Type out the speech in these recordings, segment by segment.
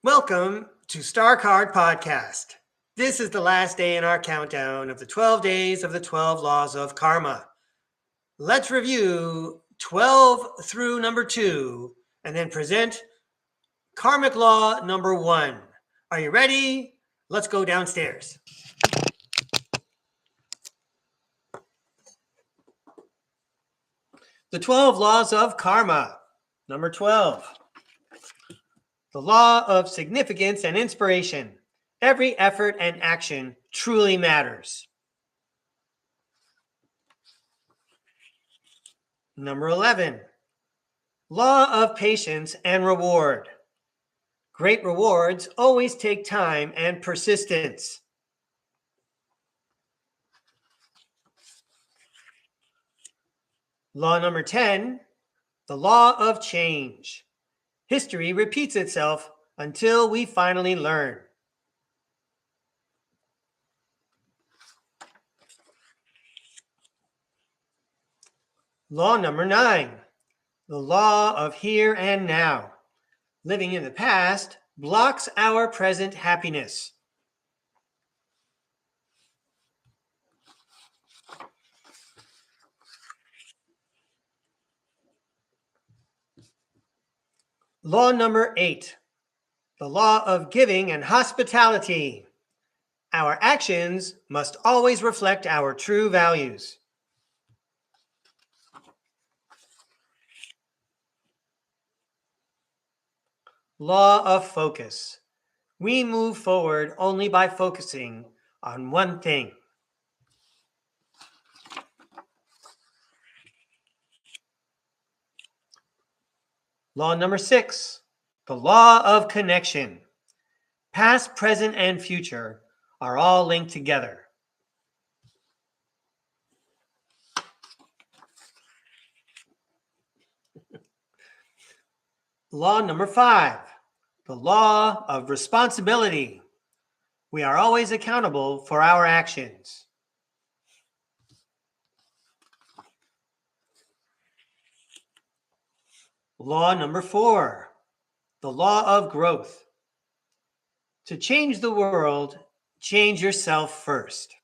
Welcome to STARCARD Podcast. This is the last day in our countdown of the 12 days of the 12 laws of karma. Let's review 12 through number 2 and then present karmic law number 1. Are you ready? Let's go downstairs. The 12 laws of karma. Number 12. The law of significance and inspiration. Every effort and action truly matters. Number 11. Law of patience and reward. Great rewards always take time and persistence. Law number 10. The law of change. History repeats itself until we finally learn. Law number 9, the law of here and now. Living in the past blocks our present happiness. Law number 8, the law of giving and hospitality. Our actions must always reflect our true values. Law of focus. We move forward only by focusing on one thing. Law number 6, the law of connection. Past, present, and future are all linked together. Law number 5, the law of responsibility. We are always accountable for our actions. Law number 4, the law of growth. To change the world, change yourself first.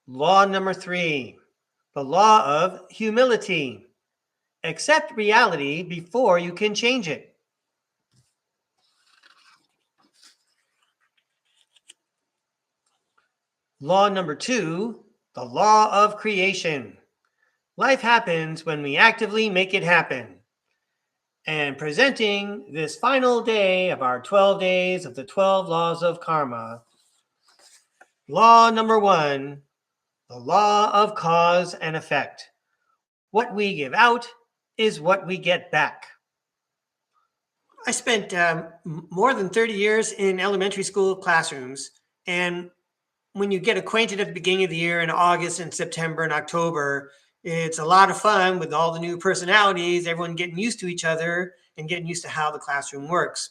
Law number 3, the law of humility. Accept reality before you can change it. Law number 2, the law of creation. Life happens when we actively make it happen. And presenting this final day of our 12 days of the 12 laws of karma, law number 1, the law of cause and effect. What we give out is what we get back. I spent more than 30 years in elementary school classrooms, and when you get acquainted at the beginning of the year in August and September and October, it's a lot of fun with all the new personalities, everyone getting used to each other and getting used to how the classroom works.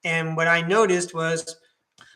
And what I noticed was,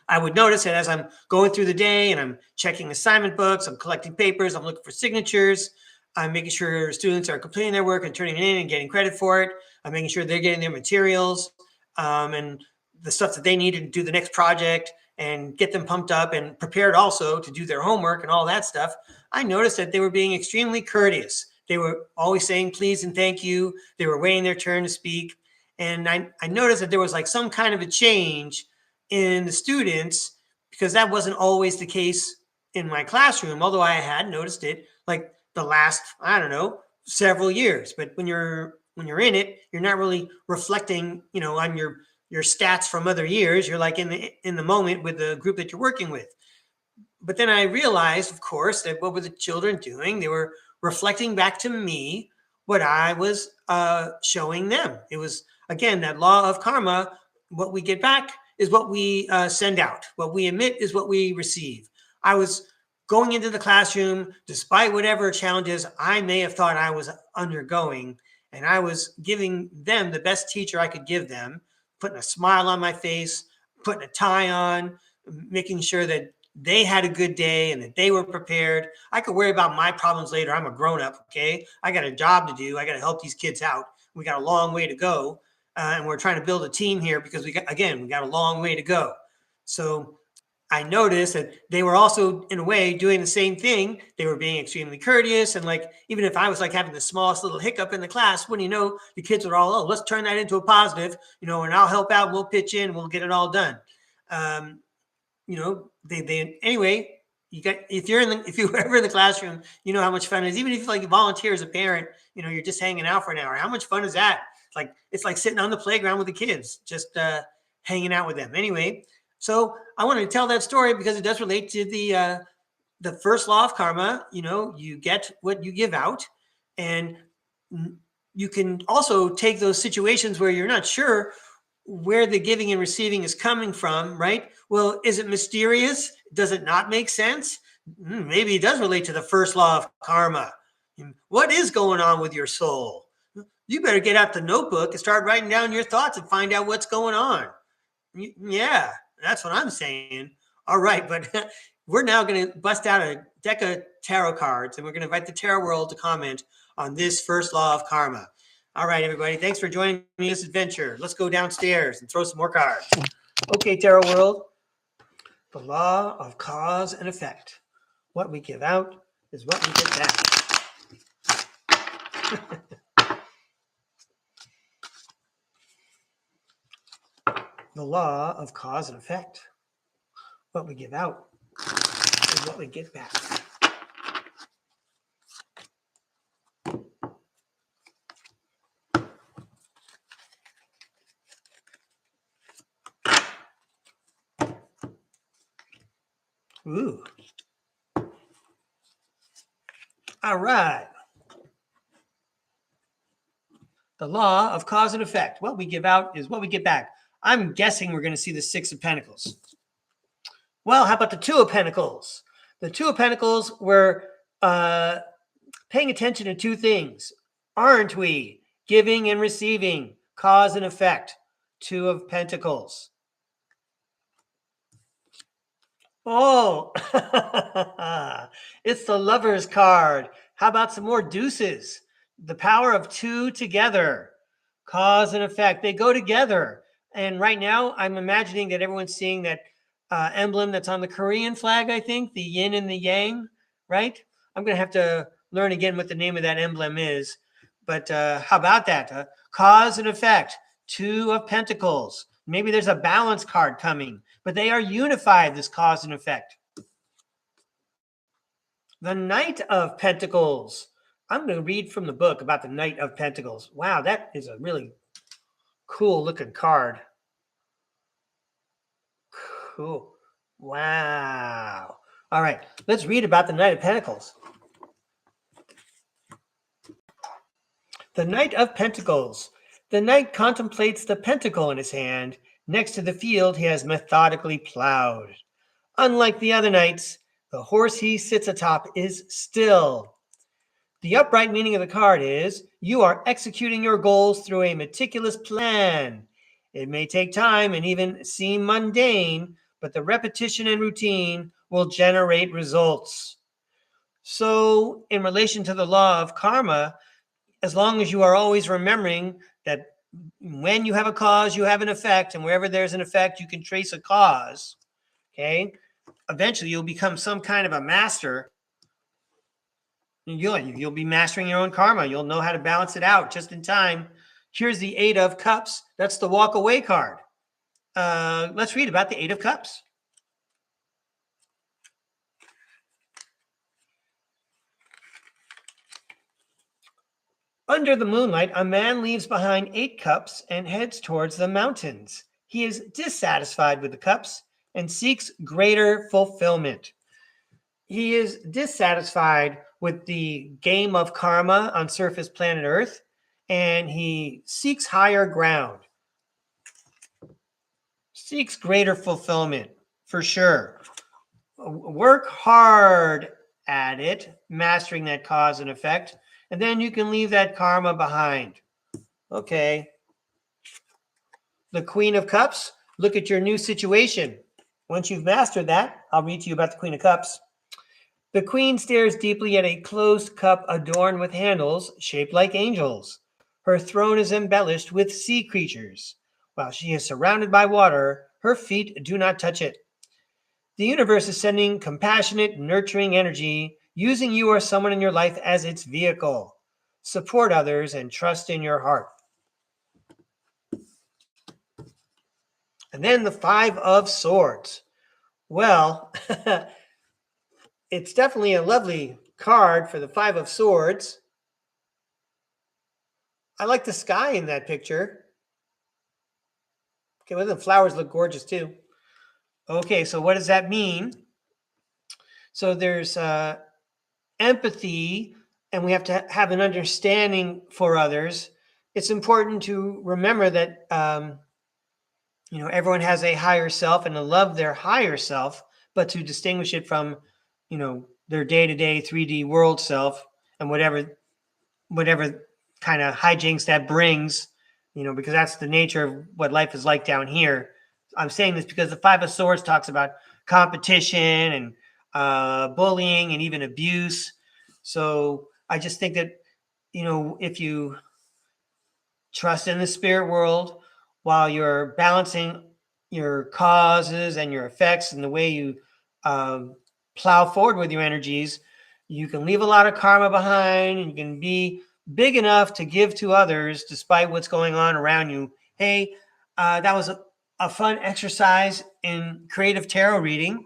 I would notice that as I'm going through the day and I'm checking assignment books, I'm collecting papers, I'm looking for signatures, I'm making sure students are completing their work and turning it in and getting credit for it. I'm making sure they're getting their materials and the stuff that they need to do the next project and get them pumped up and prepared also to do their homework and all that stuff. I noticed that they were being extremely courteous. They were always saying please and thank you. They were waiting their turn to speak. And I noticed that there was like some kind of a change in the students, because that wasn't always the case in my classroom, although I had noticed it like the last, I don't know, several years. But when you're in it, you're not really reflecting, on your stats from other years. You're like in the moment with the group that you're working with. But then I realized, of course, that what were the children doing? They were reflecting back to me what I was showing them. It was, again, that law of karma. What we get back is what we send out. What we emit is what we receive. I was going into the classroom, despite whatever challenges I may have thought I was undergoing, and I was giving them the best teacher I could give them, putting a smile on my face, putting a tie on, making sure that they had a good day and that they were prepared. I could worry about my problems later. I'm a grown-up, okay? I got a job to do. I got to help these kids out. We got a long way to go, and we're trying to build a team here because we got a long way to go. So I noticed that they were also, in a way, doing the same thing. They were being extremely courteous. And like, even if I was like having the smallest little hiccup in the class, when you know, the kids were all, oh, let's turn that into a positive, and I'll help out. We'll pitch in. We'll get it all done. Anyway, if you're ever in the classroom, you know how much fun it is. Even if you volunteer as a parent, you're just hanging out for an hour. How much fun is that? It's like sitting on the playground with the kids, just hanging out with them. Anyway, so I wanted to tell that story because it does relate to the first law of karma. You get what you give out, and you can also take those situations where you're not sure where the giving and receiving is coming from, right? Well, is it mysterious? Does it not make sense? Maybe it does relate to the first law of karma. What is going on with your soul? You better get out the notebook and start writing down your thoughts and find out what's going on. Yeah, that's what I'm saying. All right, but we're now going to bust out a deck of tarot cards, and we're going to invite the tarot world to comment on this first law of karma. All right, everybody, thanks for joining me in this adventure. Let's go downstairs and throw some more cards. Okay, tarot world, the law of cause and effect. What we give out is what we get back. The law of cause and effect. What we give out is what we get back. Ooh. All right. The law of cause and effect. What we give out is what we get back. I'm guessing we're going to see the Six of Pentacles. Well, how about the Two of Pentacles? The Two of Pentacles, we're paying attention to two things, aren't we? Giving and receiving, cause and effect. Two of Pentacles. Oh, it's the Lover's card. How about some more deuces? The power of two together. Cause and effect. They go together. And right now, I'm imagining that everyone's seeing that emblem that's on the Korean flag, I think, the yin and the yang, right? I'm going to have to learn again what the name of that emblem is. But how about that? Cause and effect. Two of Pentacles. Maybe there's a balance card coming, but they are unified, this cause and effect. The Knight of Pentacles. I'm going to read from the book about the Knight of Pentacles. Wow, that is a really cool looking card. Cool. Wow. All right, let's read about the Knight of Pentacles. The Knight of Pentacles. The knight contemplates the pentacle in his hand. Next to the field he has methodically plowed. Unlike the other knights, the horse he sits atop is still. The upright meaning of the card is you are executing your goals through a meticulous plan. It may take time and even seem mundane, but the repetition and routine will generate results. So, in relation to the law of karma, as long as you are always remembering that when you have a cause, you have an effect, and wherever there's an effect, you can trace a cause, okay? Eventually, you'll become some kind of a master. You'll be mastering your own karma. You'll know how to balance it out just in time. Here's the Eight of Cups. That's the walk away card. Let's read about the Eight of Cups. Under the moonlight, a man leaves behind 8 cups and heads towards the mountains. He is dissatisfied with the cups and seeks greater fulfillment. He is dissatisfied with the game of karma on surface planet Earth, and he seeks higher ground. Seeks greater fulfillment, for sure. Work hard at it, mastering that cause and effect, and then you can leave that karma behind. Okay. The Queen of Cups, look at your new situation. Once you've mastered that, I'll read to you about the Queen of Cups. The Queen stares deeply at a closed cup adorned with handles shaped like angels. Her throne is embellished with sea creatures. While she is surrounded by water, her feet do not touch it. The universe is sending compassionate, nurturing energy, using you or someone in your life as its vehicle. Support others and trust in your heart. And then the Five of Swords. Well, it's definitely a lovely card for the Five of Swords. I like the sky in that picture. Okay, well, the flowers look gorgeous too. Okay, so what does that mean? So there's empathy, and we have to have an understanding for others. It's important to remember that everyone has a higher self and to love their higher self, but to distinguish it from their day-to-day 3D world self and whatever kind of hijinks that brings, because that's the nature of what life is like down here. I'm saying this because the Five of Swords talks about competition and bullying and even abuse. So I just think that, if you trust in the spirit world while you're balancing your causes and your effects and the way you plow forward with your energies, you can leave a lot of karma behind and you can be big enough to give to others despite what's going on around you. Hey, that was a fun exercise in creative tarot reading.